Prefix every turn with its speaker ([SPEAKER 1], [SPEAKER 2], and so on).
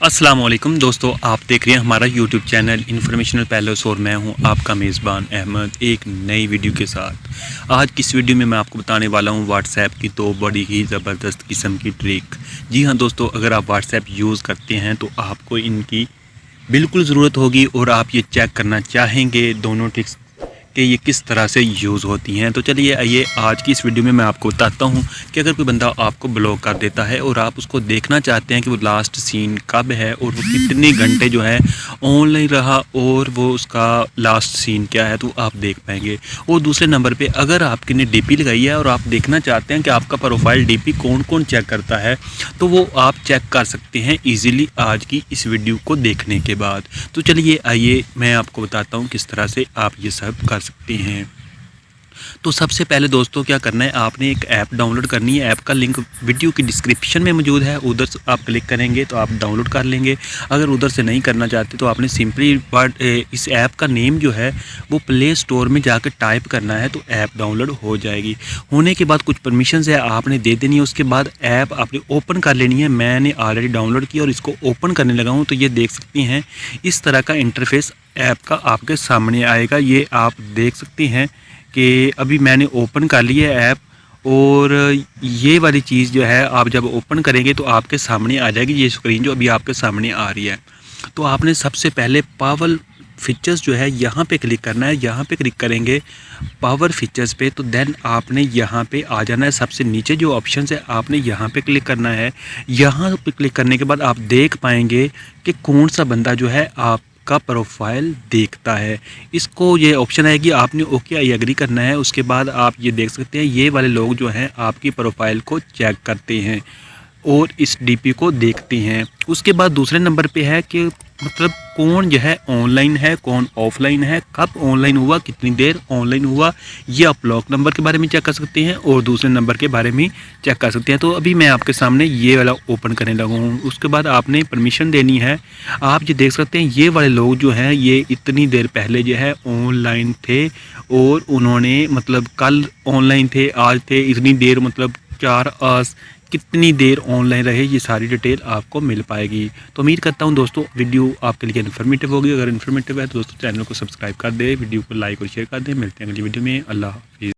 [SPEAKER 1] अस्सलाम वालेकुम दोस्तों, आप देख रहे हैं हमारा यूट्यूब चैनल इन्फॉर्मेशनल पैलेस और मैं हूं आपका मेज़बान अहमद एक नई वीडियो के साथ। आज की इस वीडियो में मैं आपको बताने वाला हूं व्हाट्सएप की दो बड़ी ही ज़बरदस्त किस्म की ट्रिक। जी हां दोस्तों, अगर आप व्हाट्सएप यूज़ करते हैं तो आपको इनकी बिल्कुल ज़रूरत होगी और आप ये चेक करना चाहेंगे दोनों ट्रिक्स कि ये किस तरह से यूज़ होती हैं। तो चलिए आइए आज की इस वीडियो में मैं आपको बताता हूँ कि अगर कोई बंदा आपको ब्लॉक कर देता है और आप उसको देखना चाहते हैं कि वो लास्ट सीन कब है और वो कितने घंटे जो है ऑनलाइन रहा और वो उसका लास्ट सीन क्या है, तो आप देख पाएंगे। और दूसरे नंबर पे अगर आपने डीपी लगाई है और आप देखना चाहते हैं कि आपका प्रोफाइल डीपी कौन कौन चेक करता है, तो वो आप चेक कर सकते हैं ईज़िली आज की इस वीडियो को देखने के बाद। तो चलिए आइए मैं आपको बताता हूँ किस तरह से आप ये सब कर सकते हैं। तो सबसे पहले दोस्तों क्या करना है, आपने एक ऐप डाउनलोड करनी है। ऐप का लिंक वीडियो की डिस्क्रिप्शन में मौजूद है, उधर से आप क्लिक करेंगे तो आप डाउनलोड कर लेंगे। अगर उधर से नहीं करना चाहते तो आपने सिंपली इस ऐप का नेम जो है वो प्ले स्टोर में जाकर टाइप करना है, तो ऐप डाउनलोड हो जाएगी। होने के बाद कुछ परमिशन है आपने दे देनी है, उसके बाद ऐप आपने ओपन कर लेनी है। मैंने ऑलरेडी डाउनलोड किया और इसको ओपन करने लगा हूँ, तो ये देख सकती हैं इस तरह का इंटरफेस ऐप का आपके सामने आएगा। ये आप देख सकते हैं कि अभी मैंने ओपन कर लिया है ऐप, और ये वाली चीज़ जो है आप जब ओपन करेंगे तो आपके सामने आ जाएगी ये स्क्रीन जो अभी आपके सामने आ रही है। तो आपने सबसे पहले पावर फीचर्स जो है यहाँ पे क्लिक करना है। यहाँ पे क्लिक करेंगे पावर फीचर्स पे, तो देन आपने यहाँ पे आ जाना है। सबसे नीचे जो ऑप्शन है आपने यहाँ पे क्लिक करना है। यहाँ पे क्लिक करने के बाद आप देख पाएंगे कि कौन सा बंदा जो है आप का प्रोफाइल देखता है। इसको ये ऑप्शन है कि आपने ओके आई एग्री करना है। उसके बाद आप ये देख सकते हैं ये वाले लोग जो हैं आपकी प्रोफाइल को चेक करते हैं और इस डीपी को देखते हैं। उसके बाद दूसरे नंबर पे है कि मतलब कौन जो है ऑनलाइन है, कौन ऑफलाइन है, कब ऑनलाइन हुआ, कितनी देर ऑनलाइन हुआ, ये आप ब्लॉक नंबर के बारे में चेक कर सकते हैं और दूसरे नंबर के बारे में चेक कर सकते हैं। तो अभी मैं आपके सामने ये वाला ओपन करने लगा हूँ। उसके बाद आपने परमिशन देनी है। आप ये देख सकते हैं ये वाले लोग जो हैं ये इतनी देर पहले जो है ऑनलाइन थे और उन्होंने मतलब कल ऑनलाइन थे, आज थे, इतनी देर मतलब 4 आवर्स कितनी देर ऑनलाइन रहे, ये सारी डिटेल आपको मिल पाएगी। तो उम्मीद करता हूँ दोस्तों वीडियो आपके लिए इन्फॉर्मेटिव होगी। अगर इन्फॉर्मेटिव है तो दोस्तों चैनल को सब्सक्राइब कर दें, वीडियो को लाइक और शेयर कर दें। मिलते हैं अगली वीडियो में। अल्लाह हाफिज़।